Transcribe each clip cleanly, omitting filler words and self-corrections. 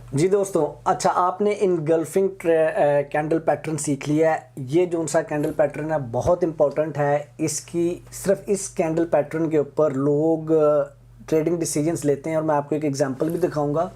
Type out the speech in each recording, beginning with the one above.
जी दोस्तों, अच्छा आपने इनगल्फिंग कैंडल पैटर्न सीख लिया है। ये जो सा कैंडल पैटर्न है बहुत इंपॉर्टेंट है। इसकी सिर्फ इस कैंडल पैटर्न के ऊपर लोग ट्रेडिंग डिसीजंस लेते हैं और मैं आपको एक एग्जांपल भी दिखाऊंगा।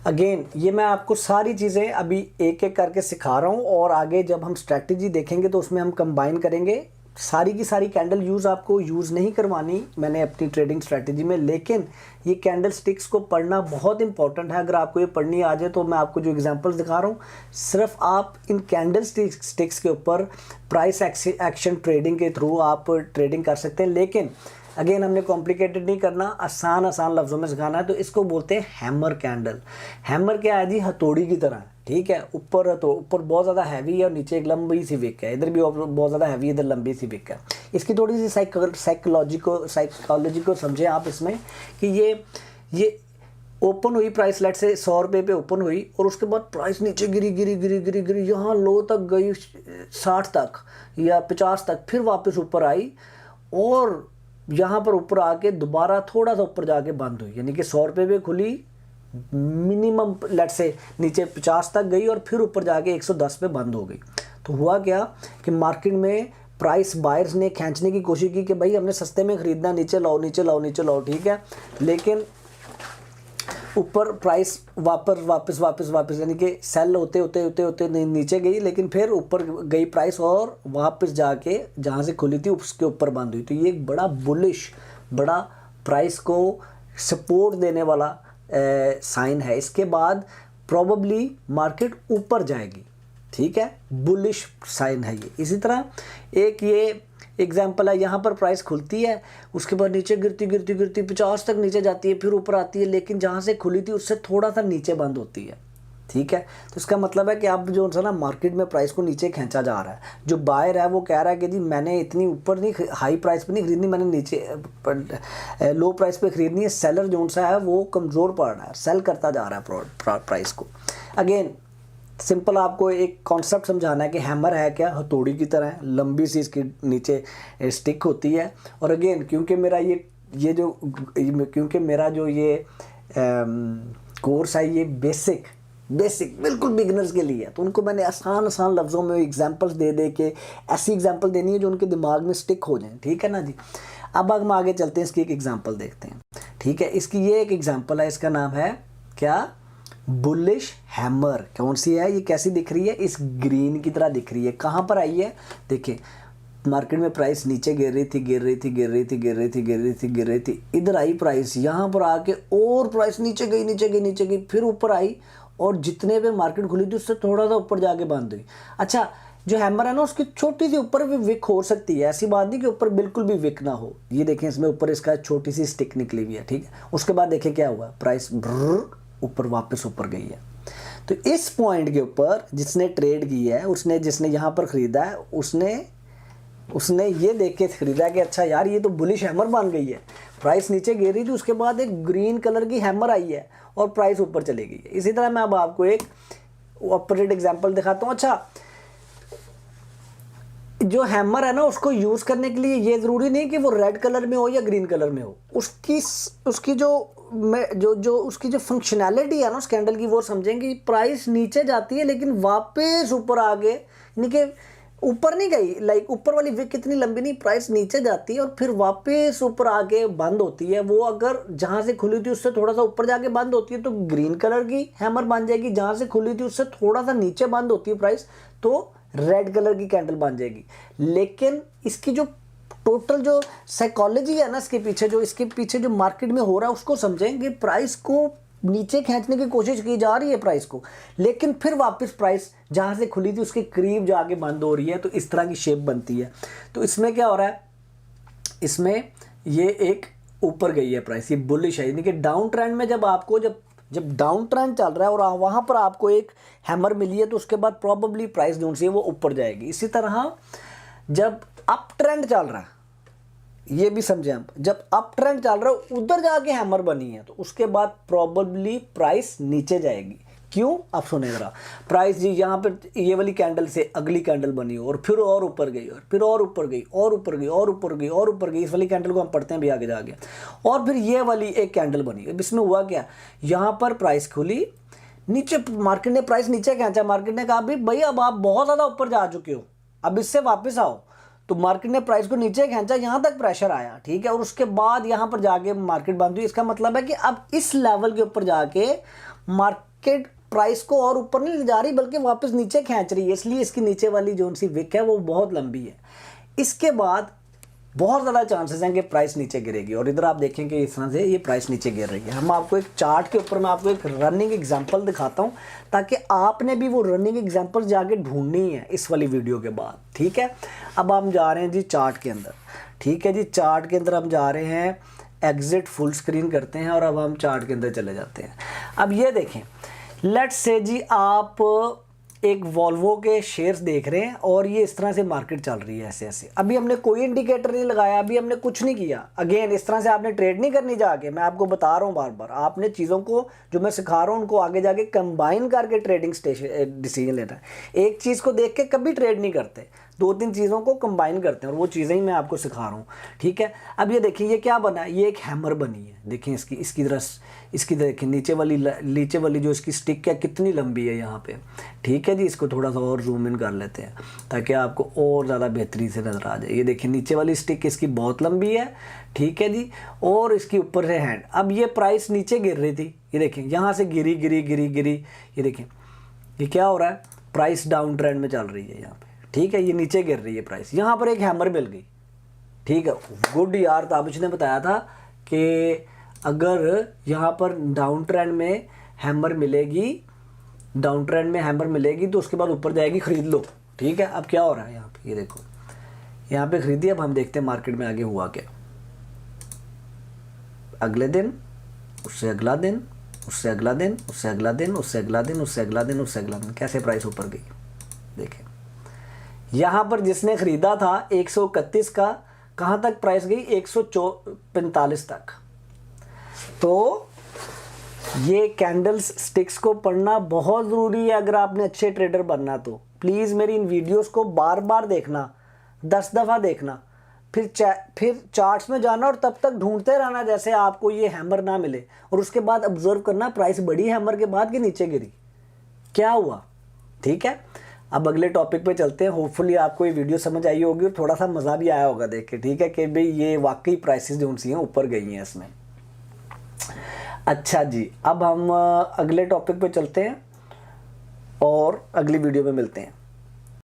अगेन ये मैं आपको सारी चीज़ें अभी एक एक करके सिखा रहा हूँ और आगे जब हम स्ट्रैटेजी देखेंगे तो उसमें हम कंबाइन करेंगे। सारी की सारी कैंडल आपको यूज़ नहीं करवानी मैंने अपनी ट्रेडिंग स्ट्रैटेजी में, लेकिन ये कैंडल स्टिक्स को पढ़ना बहुत इंपॉर्टेंट है। अगर आपको ये पढ़नी आ जाए तो मैं आपको जो एग्जांपल्स दिखा रहा हूँ सिर्फ आप इन कैंडल स्टिक्स के ऊपर प्राइस एक्शन ट्रेडिंग के थ्रू आप ट्रेडिंग कर सकते हैं। लेकिन अगेन हमने कॉम्प्लिकेटेड नहीं करना, आसान आसान लफ्ज़ों में सिखाना है। तो इसको बोलते हैं हैमर कैंडल। हैमर क्या है जी? हथौड़ी की तरह, ठीक है। ऊपर तो ऊपर बहुत ज़्यादा हैवी है और नीचे एक लंबी सी विक है। इधर भी बहुत ज़्यादा हैवी, इधर लंबी सी विक है। इसकी थोड़ी सी साइकोलॉजी को समझें आप इसमें कि ये ओपन हुई प्राइस, लेट से 100 रुपये पे ओपन हुई और उसके बाद प्राइस नीचे गिरी गिरी गिरी गिरी गिरी यहाँ लो तक गई 60 तक या 50 तक, फिर वापस ऊपर आई और यहाँ पर ऊपर आके दोबारा थोड़ा सा ऊपर जाके बंद हुई। यानी कि 100 रुपये पे खुली, मिनिमम लेट से नीचे 50 तक गई और फिर ऊपर जाके 110 पे बंद हो गई। तो हुआ क्या कि मार्केट में प्राइस बायर्स ने खींचने की कोशिश की कि भाई हमने सस्ते में ख़रीदना, नीचे लाओ नीचे लाओ नीचे लाओ, ठीक है। लेकिन ऊपर प्राइस वापस यानी कि सेल होते नीचे गई, लेकिन फिर ऊपर गई प्राइस और वापस जाके जहाँ से खुली थी उसके ऊपर बंद हुई। तो ये एक बड़ा बुलिश, बड़ा प्राइस को सपोर्ट देने वाला साइन है। इसके बाद प्रॉबली मार्केट ऊपर जाएगी, ठीक है, बुलिश साइन है ये। इसी तरह एक ये एग्जाम्पल है, यहाँ पर प्राइस खुलती है, उसके बाद नीचे गिरती गिरती गिरती 50 तक नीचे जाती है, फिर ऊपर आती है, लेकिन जहाँ से खुली थी उससे थोड़ा सा नीचे बंद होती है, ठीक है। तो इसका मतलब है कि अब जो है ना मार्केट में प्राइस को नीचे खींचा जा रहा है। जो बायर है वो कह रहा है कि जी मैंने इतनी ऊपर नहीं, हाई प्राइस पे नहीं खरीदनी, मैंने नीचे लो प्राइस पे खरीदनी है। सेलर जो सा है वो कमज़ोर पड़ रहा है, सेल करता जा रहा है प्राइस को। अगेन सिंपल आपको एक कॉन्सेप्ट समझाना है कि हैमर है क्या? हथौड़ी की तरह है, लंबी सी इसकी नीचे स्टिक होती है। और अगेन क्योंकि मेरा ये कोर्स है ये बेसिक बिल्कुल बिगिनर्स के लिए है, तो उनको मैंने आसान लफ्ज़ों में एग्जांपल्स दे के ऐसी एग्जांपल देनी है जो उनके दिमाग में स्टिक हो जाए, ठीक है ना जी। अब हम आगे चलते हैं, इसकी एक एग्जांपल देखते हैं, ठीक है। इसकी ये एक एग्जांपल है, इसका नाम है क्या? Bullish hammer. कौन सी है ये? कैसी दिख रही है? इस ग्रीन की तरह दिख रही है। कहाँ पर आई है? देखिए मार्केट में प्राइस नीचे गिर रही थी, इधर आई प्राइस, यहाँ पर आके और प्राइस नीचे गई, फिर ऊपर आई और जितने पे मार्केट खुली थी उससे थोड़ा सा ऊपर जाके बंद हुई। अच्छा, जो हैमर है ना उसकी छोटी सी ऊपर भी विक हो सकती है, ऐसी बात नहीं कि ऊपर बिल्कुल भी विक ना हो। ये देखें इसमें ऊपर इसका छोटी सी स्टिक निकली हुई है, ठीक है। उसके बाद देखें क्या हुआ, प्राइस ऊपर वापस ऊपर गई है। तो इस पॉइंट के ऊपर जिसने ट्रेड की है, जिसने यहाँ पर ख़रीदा है, उसने ये देख के ख़रीदा कि अच्छा यार ये तो बुलिश हैमर बन गई है। प्राइस नीचे गिर रही थी, उसके बाद एक ग्रीन कलर की हैमर आई है और प्राइस ऊपर चली गई है। इसी तरह मैं अब आपको एक ऑपोजिट एग्जांपल दिखाता हूँ। अच्छा, जो हैमर है ना उसको यूज़ करने के लिए ये ज़रूरी नहीं कि वो रेड कलर में हो या ग्रीन कलर में हो। उसकी जो फंक्शनैलिटी है ना उस कैंडल की, वो समझेंगे। प्राइस नीचे जाती है लेकिन वापस ऊपर आगे, यानी कि ऊपर नहीं गई, लाइक ऊपर वाली विक कितनी लंबी नहीं, प्राइस नीचे जाती है और फिर वापस ऊपर आके बंद होती है। वो अगर जहाँ से खुली थी उससे थोड़ा सा ऊपर जाके बंद होती है तो ग्रीन कलर की हैमर बन जाएगी। जहाँ से खुली थी उससे थोड़ा सा नीचे बंद होती है प्राइस, तो रेड कलर की कैंडल बन जाएगी। लेकिन इसकी जो टोटल जो साइकोलॉजी है ना इसके पीछे जो मार्केट में हो रहा है उसको समझेंगे। प्राइस को नीचे खींचने की कोशिश की जा रही है प्राइस को, लेकिन फिर वापस प्राइस जहाँ से खुली थी उसके करीब जाके बंद हो रही है, तो इस तरह की शेप बनती है। तो इसमें क्या हो रहा है, इसमें ये एक ऊपर गई है प्राइस, ये बुलिश है। यानी कि डाउन ट्रेंड में जब डाउन ट्रेंड चल रहा है और वहाँ पर आपको एक हैमर मिली है तो उसके बाद प्रॉबेबली प्राइस जो सी है वो ऊपर जाएगी। इसी तरह जब अप ट्रेंड चल रहा है, ये भी समझें आप, जब अप ट्रेंड चल रहा है उधर जाके हैमर बनी है तो उसके बाद प्रॉबेबली प्राइस नीचे जाएगी। क्यों? आप सुने जरा। प्राइस जी यहाँ पर ये वाली कैंडल से अगली कैंडल बनी और फिर और ऊपर गई और फिर और ऊपर गई और ऊपर गई और ऊपर गई और ऊपर गई। इस वाली कैंडल को हम पढ़ते हैं भी आगे जाके। और फिर ये वाली एक कैंडल बनी। अब इसमें हुआ क्या, यहाँ पर प्राइस खुली, नीचे मार्केट ने प्राइस नीचे खींचा, मार्केट ने कहा भाई अब आप बहुत ज़्यादा ऊपर जा चुके हो, अब इससे वापस आओ। तो मार्केट ने प्राइस को नीचे खींचा, यहाँ तक प्रेशर आया, ठीक है, और उसके बाद यहाँ पर जाके मार्केट बंद हुई। इसका मतलब है कि अब इस लेवल के ऊपर जाके मार्केट प्राइस को और ऊपर नहीं ले जा रही बल्कि वापस नीचे खींच रही है, इसलिए इसकी नीचे वाली जो सी विक है वो बहुत लंबी है। इसके बाद बहुत ज़्यादा चांसेस हैं कि प्राइस नीचे गिरेगी, और इधर आप देखेंगे इस तरह से ये प्राइस नीचे गिर रही है। हम आपको एक चार्ट के ऊपर मैं आपको एक रनिंग एग्जांपल दिखाता हूं ताकि आपने भी वो रनिंग एग्जांपल जाके ढूंढनी है इस वाली वीडियो के बाद, ठीक है। अब हम जा रहे हैं जी चार्ट के अंदर, ठीक है जी, चार्ट के अंदर हम जा रहे हैं, एग्जिट फुल स्क्रीन करते हैं और अब हम चार्ट के अंदर चले जाते हैं। अब ये देखें, लेट्स से जी आप एक वॉल्वो के शेयर्स देख रहे हैं और ये इस तरह से मार्केट चल रही है ऐसे ऐसे। अभी हमने कोई इंडिकेटर नहीं लगाया, अभी हमने कुछ नहीं किया। अगेन इस तरह से आपने ट्रेड नहीं करनी जाके, मैं आपको बता रहा हूँ बार बार, आपने चीज़ों को जो मैं सिखा रहा हूँ उनको आगे जाके कंबाइन करके ट्रेडिंग डिसीजन लेना है। एक चीज़ को देख के कभी ट्रेड नहीं करते, 2-3 चीज़ों को कंबाइन करते हैं और वो चीज़ें ही मैं आपको सिखा रहा हूँ, ठीक है। अब ये देखिए ये क्या बना है, ये एक हैमर बनी है, देखिए इसकी तरह इसकी देखिए नीचे वाली जो इसकी स्टिक है कितनी लंबी है यहाँ पे, ठीक है जी। इसको थोड़ा सा और जूम इन कर लेते हैं ताकि आपको और ज़्यादा बेहतरी से नज़र आ जाए। ये देखिए नीचे वाली स्टिक इसकी बहुत लंबी है, ठीक है जी, और इसकी ऊपर से हैंड। अब ये प्राइस नीचे गिर रही थी, ये देखिए यहाँ से गिरी, ये देखिए ये क्या हो रहा है, प्राइस डाउन ट्रेंड में चल रही है यहाँ पे, ठीक है, ये नीचे गिर रही है प्राइस। यहाँ पर एक हैमर मिल गई, ठीक है, गुड यार। ताबिश ने बताया था कि अगर यहाँ पर डाउन ट्रेंड में हैमर मिलेगी, तो उसके बाद ऊपर जाएगी, खरीद लो, ठीक है। अब क्या हो रहा है यहाँ पे, ये देखो यहाँ पे खरीदी। अब हम देखते हैं मार्केट में आगे हुआ क्या। अगले दिन, उससे अगला दिन, उससे अगला दिन, उससे अगला दिन, उससे अगला दिन, उससे अगला दिन, उससे अगला दिन, कैसे प्राइस ऊपर गई। देखें यहाँ पर जिसने खरीदा था 131 का, कहाँ तक प्राइस गई, 145 तक। तो ये कैंडल्स स्टिक्स को पढ़ना बहुत ज़रूरी है अगर आपने अच्छे ट्रेडर बनना। तो प्लीज़ मेरी इन वीडियोस को बार बार देखना, 10 दफ़ा देखना, फिर चार्ट्स में जाना और तब तक ढूंढते रहना जैसे आपको ये हैमर ना मिले, और उसके बाद ऑब्जर्व करना प्राइस बढ़ी हैमर के बाद कि नीचे गिरी, क्या हुआ, ठीक है। अब अगले टॉपिक पे चलते हैं। होपफुली आपको ये वीडियो समझ आई होगी और थोड़ा सा मज़ा भी आया होगा देख के, ठीक है, कि भाई ये वाकई प्राइसेस जो सी हैं ऊपर गई हैं इसमें। अच्छा जी, अब हम अगले टॉपिक पे चलते हैं और अगली वीडियो में मिलते हैं।